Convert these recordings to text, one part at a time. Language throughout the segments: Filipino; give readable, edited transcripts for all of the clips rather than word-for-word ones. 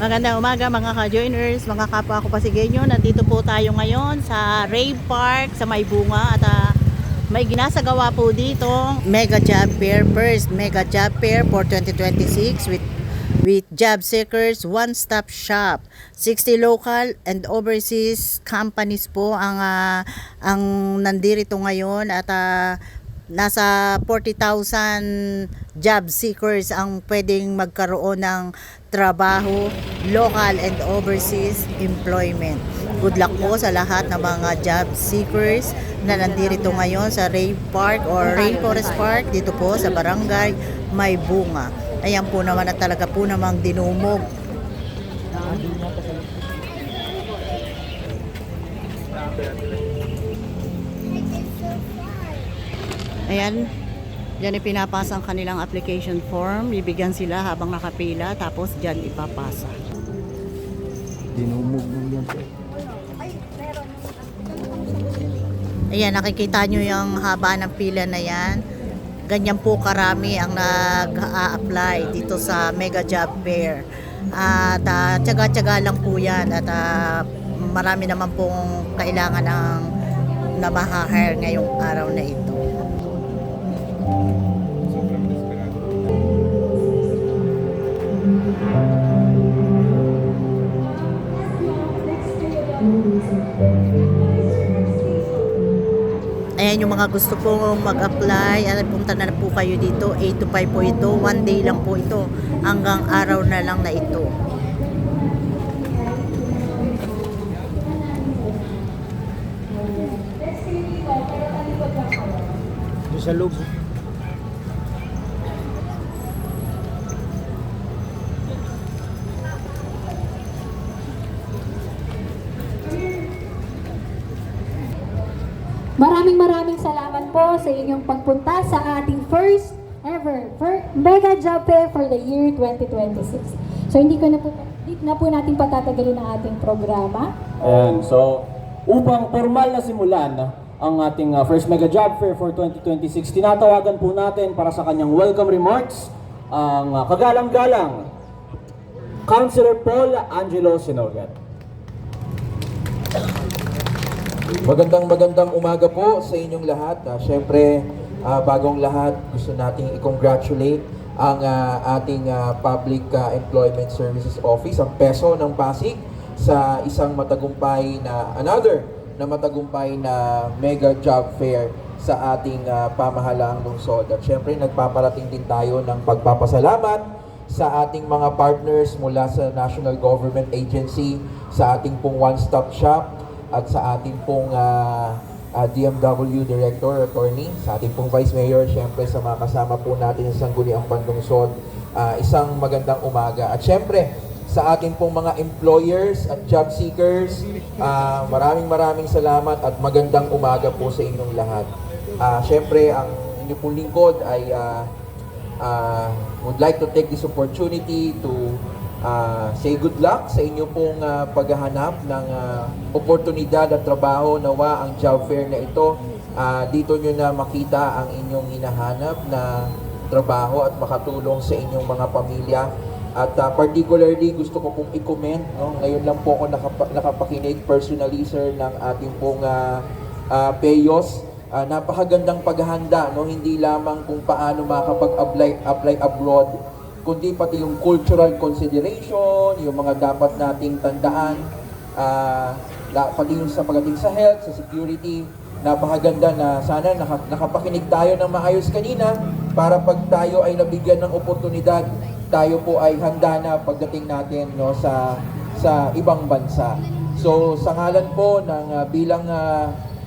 Magandang umaga mga ka-joiners, mga kapwa ko Pasigueño. Nandito po tayo ngayon sa Rave Park sa May Bunga at may ginasagawa po dito Mega Job Fair, first Mega Job Fair for 2026 with job seekers, one-stop shop. 60 local and overseas companies po ang nandirito ngayon at nasa 40,000 job seekers ang pwedeng magkaroon ng trabaho, local and overseas employment. Good luck po sa lahat ng mga job seekers na nandirito ngayon sa Rave Park or Rainforest Park dito po sa Barangay May Bunga. Ayan po naman at talaga po namang dinumog. Ayan, diyan ipinapasa ang kanilang application form. Bibigyan sila habang nakapila, tapos diyan ipapasa. Dinumog mo yan. Ayan, nakikita nyo yung haba ng pila na yan. Ganyan po karami ang nag-a-apply dito sa Mega Job Fair. At tsaga-tsaga lang po yan. At marami naman pong kailangan ng na ma-hire ngayong araw na ito. Ayan yung mga gusto po mag-apply, punta na po kayo dito. 8 to 5 po ito, 1 day lang po ito, hanggang araw na lang na ito. Sa loob. Maraming salamat po sa inyong pagpunta sa ating first ever Mega Job Fair for the year 2026. So hindi na po natin patatagalin ang ating programa. Ayan, so upang formal na simulan ang ating first Mega Job Fair for 2026, tinatawagan po natin para sa kanyang welcome remarks ang kagalang-galang Councilor Paul Angelo Sinogat. Magandang umaga po sa inyong lahat. Siyempre, bagong lahat, gusto nating i-congratulate ang ating Public Employment Services Office, ang PESO ng Pasig, sa isang matagumpay na matagumpay na Mega Job Fair sa ating pamahalaang lungsod. At siyempre, nagpaparating din tayo ng pagpapasalamat sa ating mga partners mula sa National Government Agency, sa ating pong one-stop shop, at sa ating pong DMW Director, Attorney, sa ating pong Vice Mayor, syempre sa mga kasama po natin sa Sangguniang Panlungsod, isang magandang umaga. At syempre, sa ating pong mga employers at job seekers, maraming salamat at magandang umaga po sa inyong lahat. Syempre, ang inyong pong lingkod ay would like to take this opportunity to say good luck sa inyo pong paghahanap ng oportunidad at trabaho. Nawa ang job fair na ito, dito nyo na makita ang inyong hinahanap na trabaho at makatulong sa inyong mga pamilya. At particularly gusto ko pong i-comment, no? Ngayon lang po ako nakapakinig personally, sir, ng ating pong PEOs. Napakagandang paghahanda, no? Hindi lamang kung paano makakapag-apply abroad, kundi pati yung cultural consideration, yung mga dapat nating tandaan, pati yung pagdating sa health, sa security. Napakaganda na sana nakapakinig tayo ng maayos kanina para pag tayo ay nabigyan ng oportunidad, tayo po ay handa na pagdating natin, no, sa ibang bansa. So sa ngalan po ng bilang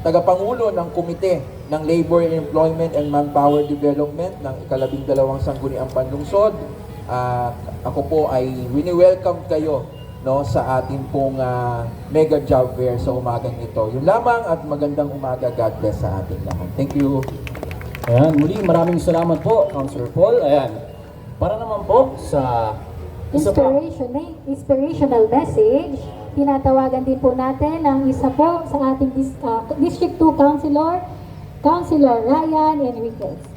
tagapangulo ng Komite ng Labor and Employment and Manpower Development ng ika-12 Sangguniang Panlungsod, ako po ay wini-welcome kayo, no, sa ating pong Mega Job Fair sa umagang ito. Yun lamang at magandang umaga. God bless sa ating lahat. Thank you. Ayan, muli maraming salamat po, Councilor Paul. Ayan, para naman po sa Inspirational message, tinatawagan din po natin ang isa po sa ating District 2 Councilor Ryan Enriquez.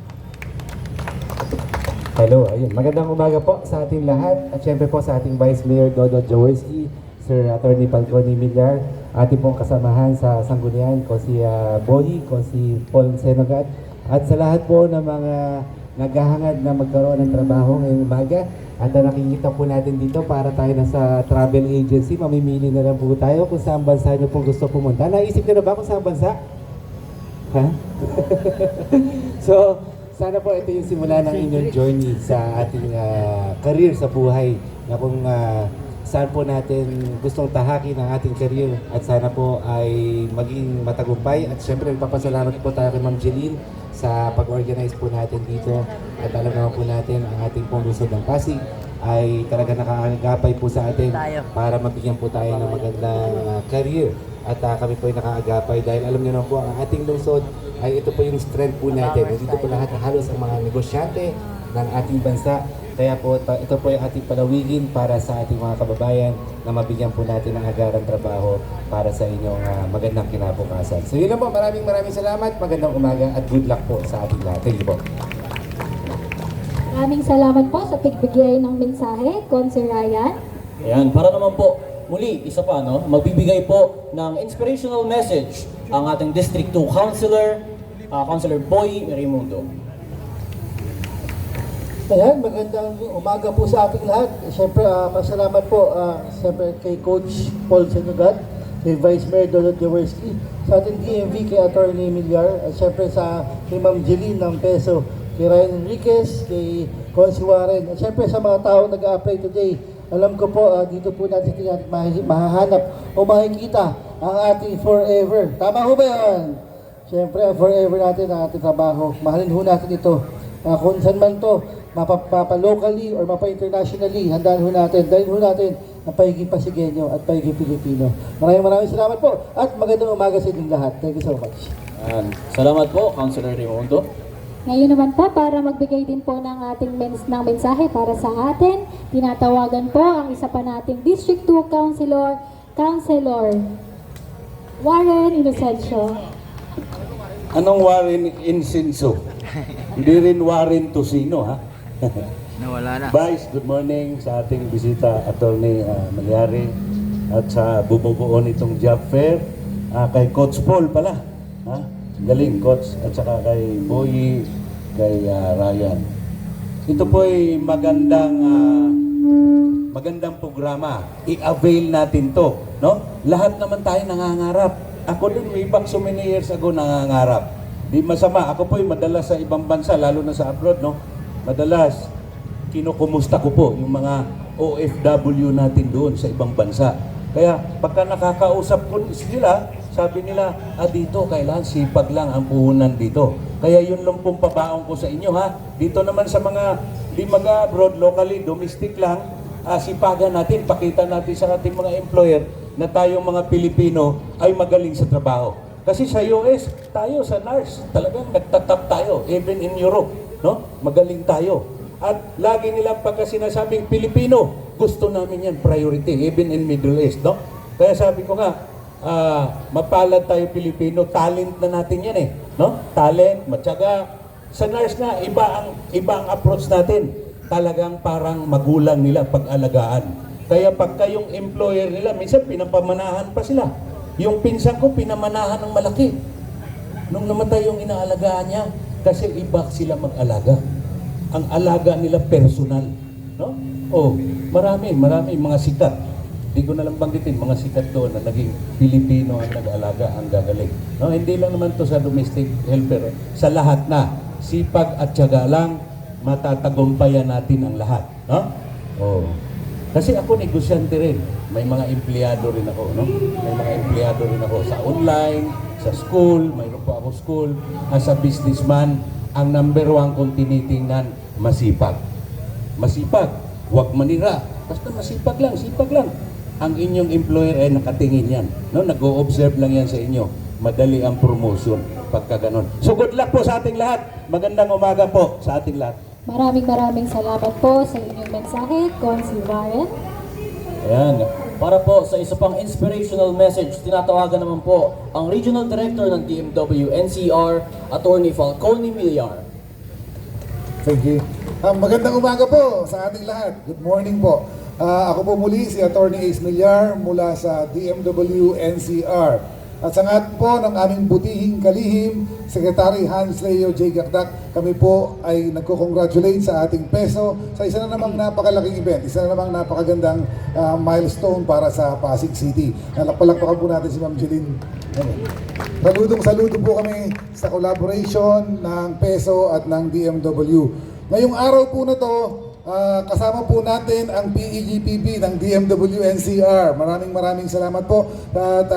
Hello, ayun. Magandang umaga po sa ating lahat at syempre po sa ating Vice Mayor Dodo Jaworski, Sir Attorney Falcone Millar, ating pong kasamahan sa sanggunian ko si Boy, ko si Paul Senogat at sa lahat po ng mga naghahangad na magkaroon ng trabaho ngayong umaga. At nakikita po natin dito para tayo na sa travel agency, mamimili na lang po tayo kung saan bansa nyo pong gusto pumunta. Naisip nyo na ba kung saan bansa? Ha? So, sana po ito yung simula ng inyong journey sa ating career sa buhay na kung saan po natin gustong tahakin ang ating career at sana po ay maging matagumpay at syempre nagpapasalamat po tayo kay Ma'am Jeline sa pag-organize po natin dito at alam naman po natin ang ating pong lungsod ng Pasig ay talaga nakakagapay po sa atin para mabigyan po tayo ng magandang career. At kami po ay nakaagapay dahil alam niyo na po ang ating lungsod ay ito po yung strength po natin. Dito po lahat halos ang mga negosyante ng ating bansa. Kaya po ito po yung ating palawigin para sa ating mga kababayan na mabigyan po natin ng agarang trabaho para sa inyong magandang kinabukasan. So yun lang po, maraming salamat, magandang umaga at good luck po sa ating lahat. Thank you po. Maraming salamat po sa pagbigay ng mensahe, Consi Ryan. Ayan, para naman po, muli, isa pa, no? Magbibigay po ng inspirational message ang ating District 2 Councilor, Councilor Boy Raimundo. Ayan, magandang umaga po sa ating lahat. Siyempre, pasalamat po siyempre kay Coach Paul Senugat, kay Vice Mayor Donald Jaworski, sa ating DMV kay Attorney Millar, at siyempre kay Ma'am Jeline ng Peso, kay Ryan Enriquez, kay Consi Warren, at siyempre sa mga tao nag-a-apply today. Alam ko po, dito po natin mahahanap o makikita ang ating forever. Tama ho ba yan? Siyempre, ang forever natin ang ating trabaho. Mahalin ho natin ito. Kung saan man to, mapa-locally or mapa-internationally, handaan ho natin, dahil ho natin ang pagiging Pasigueño at pagiging Pilipino. Maraming salamat po at magandang umaga sa inyong lahat. Thank you so much. Ayan. Salamat po, Councilor Raimundo. Ngayon naman po, para magbigay din po ng ating ng mensahe para sa atin, tinatawagan po ang isa pa nating District 2 Councilor Warren Inocencio. Anong Warren Insinso? Hindi rin Warren Tosino, ha? Nawala na. Vice, good morning sa ating bisita, Attorney Malyari, at sa bumubuo nitong job fair, kay Coach Paul pala, ha? Galing, Coach, at saka kay Boy, kay Ryan. Ito po ay magandang programa. I-avail natin to, no? Lahat naman tayo nangangarap. Ako din, way back so many years ago nangangarap. Di masama. Ako po ay madalas sa ibang bansa, lalo na sa abroad, no? Madalas, kinukumusta ko po yung mga OFW natin doon sa ibang bansa. Kaya pagka nakakausap ko sila, sabi nila, dito kailangan sipag lang ang puhunan dito. Kaya yun lang pong pabaong ko sa inyo, ha? Dito naman sa mga di mag-abroad, locally, domestic lang, sipagan natin, pakita natin sa ating mga employer na tayong mga Pilipino ay magaling sa trabaho. Kasi sa US, tayo sa nurse, talagang nagtatap tayo, even in Europe, no? Magaling tayo. At lagi nilang pagka sinasabing Pilipino, gusto namin yan, priority, even in Middle East, no? Kaya sabi ko nga, mapalad tayo Pilipino, talent na natin yan eh, no? Talent, matyaga. Sa nurse na, iba ang approach natin. Talagang parang magulang nila pag-alagaan. Kaya pagka yung employer nila, minsan pinapamanahan pa sila. Yung pinsan ko, pinamanahan ng malaki. Nung namatay yung inaalagaan niya, kasi iba sila mag-alaga. Ang alaga nila personal, no? Oh, marami mga sikat. Hindi ko na lang banggitin mga sikat doon na naging Pilipino ang nag-alaga, ang gagaling. No, hindi lang naman to sa domestic helper, sa lahat na sipag at tiyaga lang matatagumpayan natin ang lahat, no? Oh. Kasi ako negosyante rin. May mga empleyado rin ako, no? May mga empleyado rin ako sa online, sa school, mayroon po ako school. As a businessman, ang number one kong tinitingnan, masipag. Masipag, huwag manira. Basta masipag lang, sipag lang. Ang inyong employer ay nakatingin yan, no? Nag-o-observe lang yan sa inyo. Madali ang promotion pagka ganon. So good luck po sa ating lahat. Magandang umaga po sa ating lahat. Maraming salamat po sa inyong mensahe, Consi Warren. Ayan. Para po sa isa pang inspirational message, tinatawagan naman po ang Regional Director ng DMW NCR, Attorney Falcone Millar. Sige. Magandang umaga po sa ating lahat. Good morning po. Ako po muli si Attorney Ace Millar mula sa DMW NCR. At sa ngat po ng aming butihing kalihim, Secretary Hans Leo J. Gakdak, kami po ay nagko-congratulate sa ating peso sa isa na namang napakalaking event, isa na namang napakagandang milestone para sa Pasig City. Palakpakan po natin si Ma'am Jeline. Saludong-saludo po kami sa collaboration ng peso at ng DMW. Ngayong araw po na to, kasama po natin ang PEGPB ng DMW NCR. Maraming salamat po. At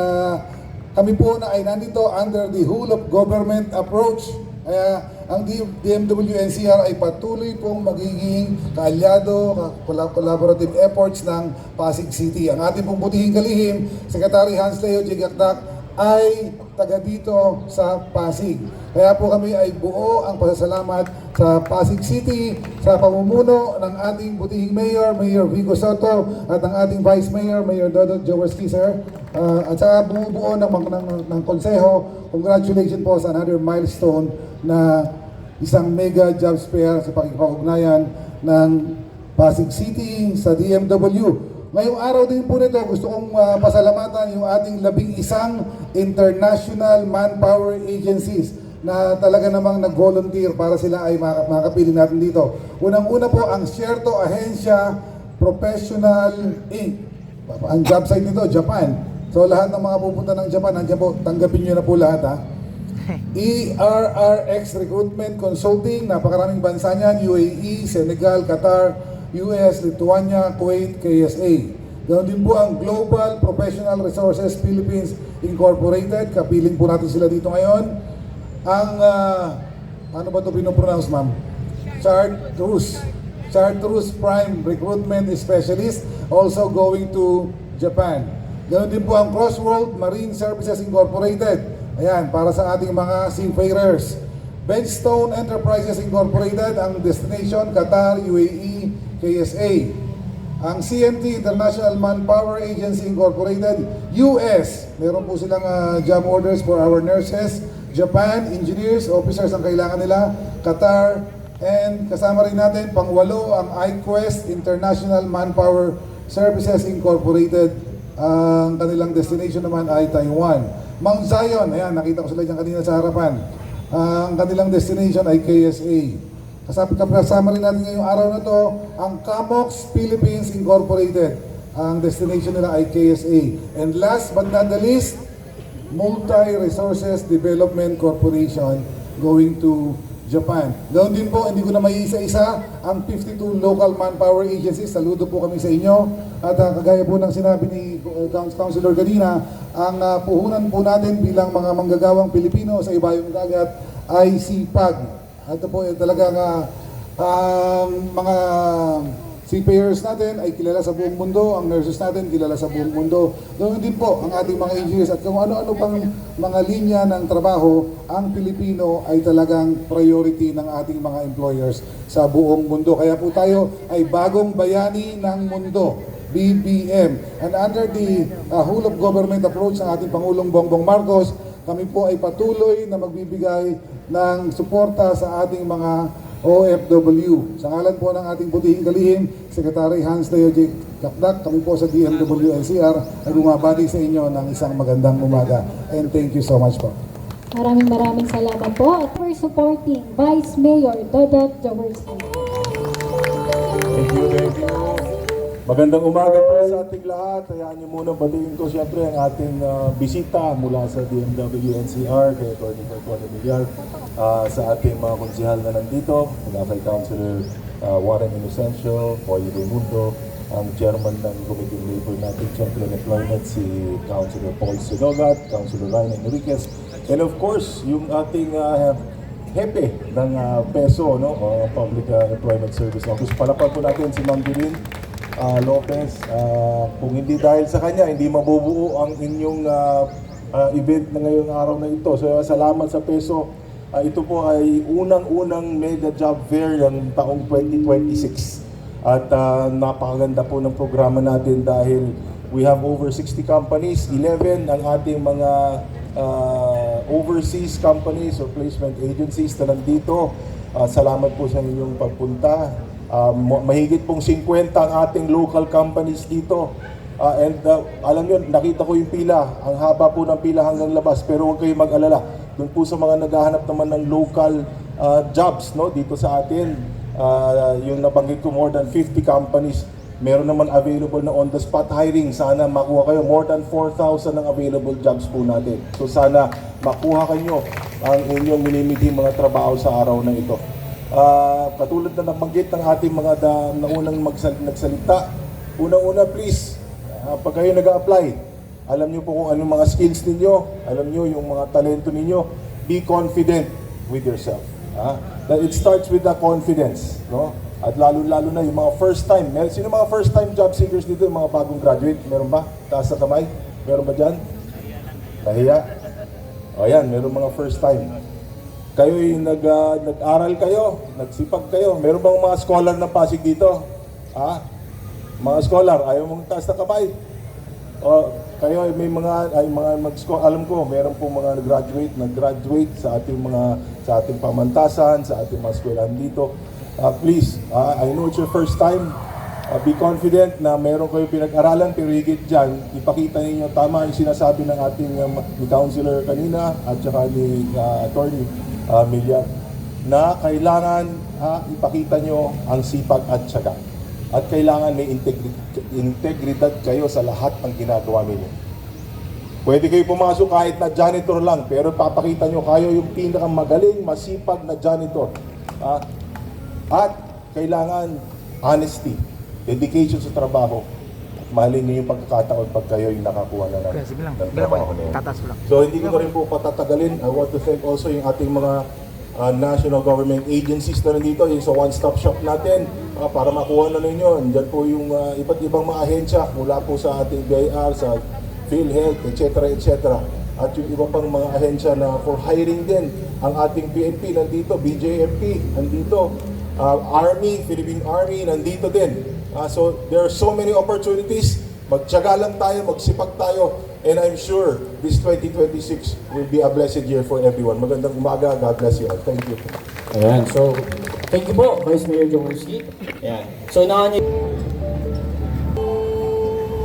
kami po na ay nandito under the whole of government approach. Kaya ang DMW NCR ay patuloy pong magiging kaalyado, collaborative efforts ng Pasig City. Ang ating pong butihing kalihim, Secretary Hans Leo J. Gakdak, ay taga dito sa Pasig. Kaya po kami ay buo ang pasasalamat sa Pasig City, sa pamumuno ng ating butihing Mayor, Mayor Vico Soto, at ang ating Vice Mayor, Mayor Dodot Jaworski, sir. At sa bumubuo ng konseho, congratulations po sa another milestone na isang mega jobs fair sa pakikipag-ugnayan ng Pasig City sa DMW. Ngayong araw din po nito, gusto kong pasalamatan yung ating 11 international manpower agencies na talaga namang nag-volunteer para sila ay makapiling natin dito. Unang-una po ang Sierto Agencia Professional Inc. Ang job site nito, Japan. So lahat ng mga pupunta ng Japan, nandiyan po, tanggapin nyo na po lahat ha. ERRX Recruitment Consulting, napakaraming bansa niyan, UAE, Senegal, Qatar, US, Lithuania, Kuwait, KSA. Ganoon din po ang Global Professional Resources Philippines Incorporated. Kapiling po natin sila dito ngayon. Ang, ano ba ito pinopronounce, ma'am? Chartreuse Prime Recruitment Specialist, also going to Japan. Ganoon din po ang Crossworld Marine Services Incorporated. Ayan, para sa ating mga seafarers. Bedstone Enterprises Incorporated, ang destination, Qatar, UAE, KSA. Ang CMT International Manpower Agency Incorporated, US. Meron po silang job orders for our nurses. Japan, engineers, officers ang kailangan nila. Qatar, and kasama rin natin, pangwalo, ang iQuest International Manpower Services Incorporated. Ang kanilang destination naman ay Taiwan. Mount Zion, ayan, nakita ko sila dyan kanina sa harapan. Ang kanilang destination ay KSA. Kasama rin natin ngayong araw na to ang Camox Philippines Incorporated. Ang destination nila ay KSA. And last but not the least, Multi Resources Development Corporation going to Japan. Ganoon din po, hindi ko na maiisa-isa ang 52 local manpower agencies. Saludo po kami sa inyo. At kagaya po ng sinabi ni Councilor kanina, ang puhunan po natin bilang mga manggagawang Pilipino sa ibayong dagat ay sipag. Ito po talagang mga seafarers natin ay kilala sa buong mundo, ang nurses natin kilala sa buong mundo. Ganoon din po ang ating mga engineers at kung ano-ano pang mga linya ng trabaho, ang Pilipino ay talagang priority ng ating mga employers sa buong mundo. Kaya po tayo ay bagong bayani ng mundo, BBM. And under the whole of government approach ng ating Pangulong Bongbong Marcos, kami po ay patuloy na magbibigay ng suporta sa ating mga OFW. Sa ngalan po ng ating butihing kalihim, Secretary Hans Leo J. Gakdak, kami po sa DMW NCR ay bumabati sa inyo ng isang magandang umaga. And thank you so much po. Maraming salamat po. At we're supporting Vice Mayor Dodot Jaworski. Thank you. Magandang umaga po sa ating lahat. Hayaan niyo muna batiin ko siyempre ang ating bisita mula sa DMW NCR kay Atty. Fortunato Millar, sa ating mga konsihal na nandito, mula kay Councilor Warren Inocencio, Poy Raimundo, ang chairman ng Committee on Labor natin, siyempre on Employment, si Councilor Paul Sinogat, Councilor Ryan Enriquez, and of course, yung ating hepe ng PESO, no? Public Employment Service Office. Palakpan po natin si Ma'am Jeline Lopez. Kung hindi dahil sa kanya, hindi mabubuo ang inyong event na ngayong araw na ito. So salamat sa PESO. Ito po ay unang-unang mega job fair ng taong 2026. At napakaganda po ng programa natin dahil we have over 60 companies, 11 ang ating mga overseas companies or placement agencies na nandito. Salamat po sa inyong pagpunta. Mahigit pong 50 ang ating local companies dito. Alam nyo, nakita ko yung pila. Ang haba po ng pila hanggang labas. Pero huwag kayong mag-alala. Doon po sa mga naghahanap naman ng local jobs, no, dito sa atin, yung nabanggit ko, more than 50 companies. Meron naman available na on-the-spot hiring. Sana makuha kayo. More than 4,000 ang available jobs po natin. So sana makuha kayo ang inyong minimiti mga trabaho sa araw na ito. Katulad na nabanggit ng ating mga naunang nagsalita, unang-una please, pag kayo nag-a-apply, alam nyo po kung anong mga skills ninyo, alam nyo yung mga talento ninyo, be confident with yourself. That it starts with the confidence, no? At lalo-lalo na yung mga first time. Sino mga first time job seekers dito, yung mga bagong graduate? Meron ba? Taas na kamay? Meron ba dyan? Nahiya? O yan, meron mga first time. Kayo yung nag-aral kayo, nagsipag kayo. Meron bang mga scholar ng Pasig dito? Mga scholar, ayaw mong taas na kamay. O kayo may mga alam ko, meron po mga nag-graduate sa ating pamantasan, sa ating mga eskwelahan dito. Please, I know it's your first time. Be confident na meron kayo pinag-aralan, pero higit dyan, ipakita ninyo tama yung sinasabi ng ating ni Councilor kanina at saka ni Attorney Milyar, na kailangan ipakita nyo ang sipag at syaga. At kailangan may integridad kayo sa lahat ng ginagawa ninyo. Pwede kayo pumasok kahit na janitor lang, pero papakita nyo kayo yung pinakamagaling, masipag na janitor. At kailangan honesty, dedication sa trabaho, at mahalin niyo yung pagkakataon pag kayo yung nakakuha na ng trabaho na yun. So hindi ko na rin po patatagalin. I want to thank also yung ating mga national government agencies na nandito, yung sa one-stop shop natin, para makuha na ninyo. Diyan po yung iba't ibang mga ahensya mula po sa ating BIR, sa PhilHealth, etc. At yung iba pang mga ahensya na for hiring din. Ang ating PNP nandito, BJMP nandito, Army, Philippine Army nandito din. So there are so many opportunities. Magtiyaga lang tayo, magsipag tayo, and I'm sure this 2026 will be a blessed year for everyone. Magandang umaga. God bless you all. Thank you. Ayan, so thank you po, Vice Mayor Jaworski. Ayan. So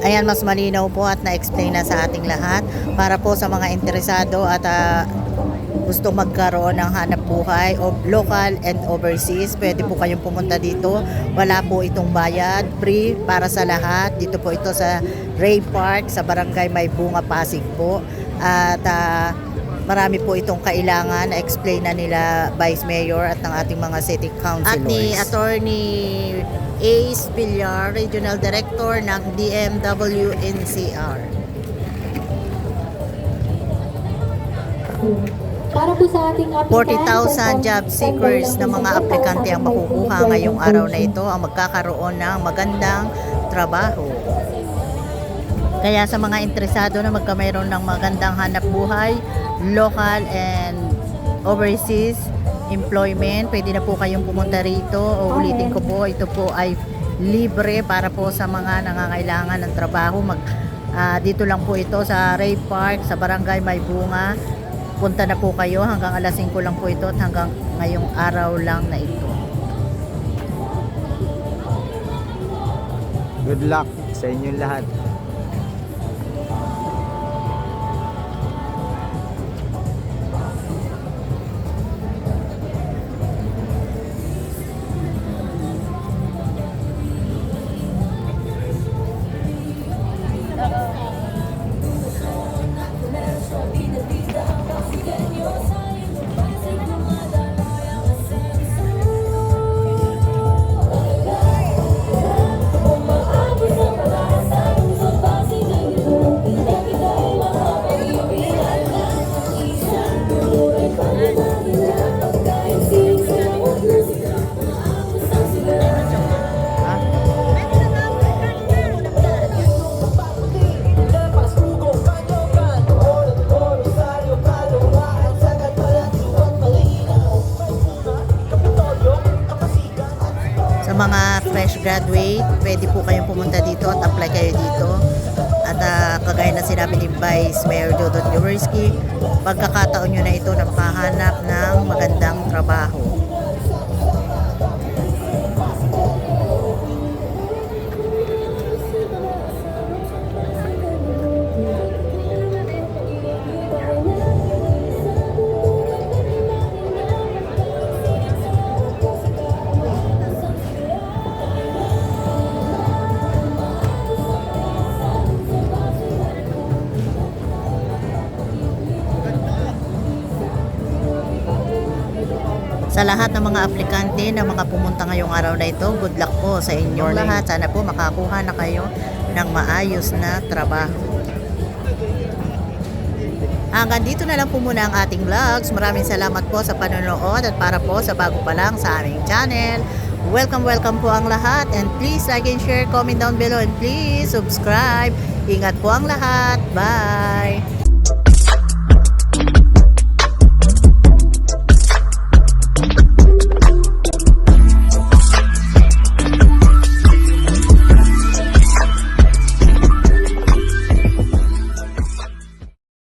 Ayan, mas malinaw po at na-explain na sa ating lahat para po sa mga interesado at gusto magkaroon ng hanap buhay o local and overseas, pwede po kayong pumunta dito. Wala po itong bayad, free para sa lahat. Dito po ito sa Ray Park sa Barangay Maybunga, Pasig po. At marami po itong kailangan na explain na nila Vice Mayor at ng ating mga city councilors. At ni Attorney Ace Villar, Regional Director ng DMW NCR. Para po sa ating 40,000 job seekers na mga aplikante ang makukuha ngayong araw na ito ang magkakaroon ng magandang trabaho. Kaya sa mga interesado na magkamayroon ng magandang hanap buhay, local and overseas employment, pwede na po kayong pumunta rito. O ulitin ko po, ito po ay libre para po sa mga nangangailangan ng trabaho. Dito lang po ito sa Ray Park, sa Barangay Maybunga. Punta na po kayo, hanggang alas 5 lang po ito at hanggang ngayong araw lang na ito. Good luck sa inyong lahat. Mga fresh graduate, pwede po kayong pumunta dito at apply kayo dito. At kagaya na sinabi ni Vice Mayor Dodot Jaworski, pagkakataon nyo na ito na pahanap ng magandang trabaho. Sa lahat ng mga aplikante na mga pumunta ngayong araw na ito, good luck po sa inyong lahat. Sana po makakuha na kayo ng maayos na trabaho. Hanggang dito na lang po muna ang ating vlogs. Maraming salamat po sa panonood at para po sa bago pa lang sa aming channel. Welcome po ang lahat and please like and share, comment down below and please subscribe. Ingat po ang lahat. Bye!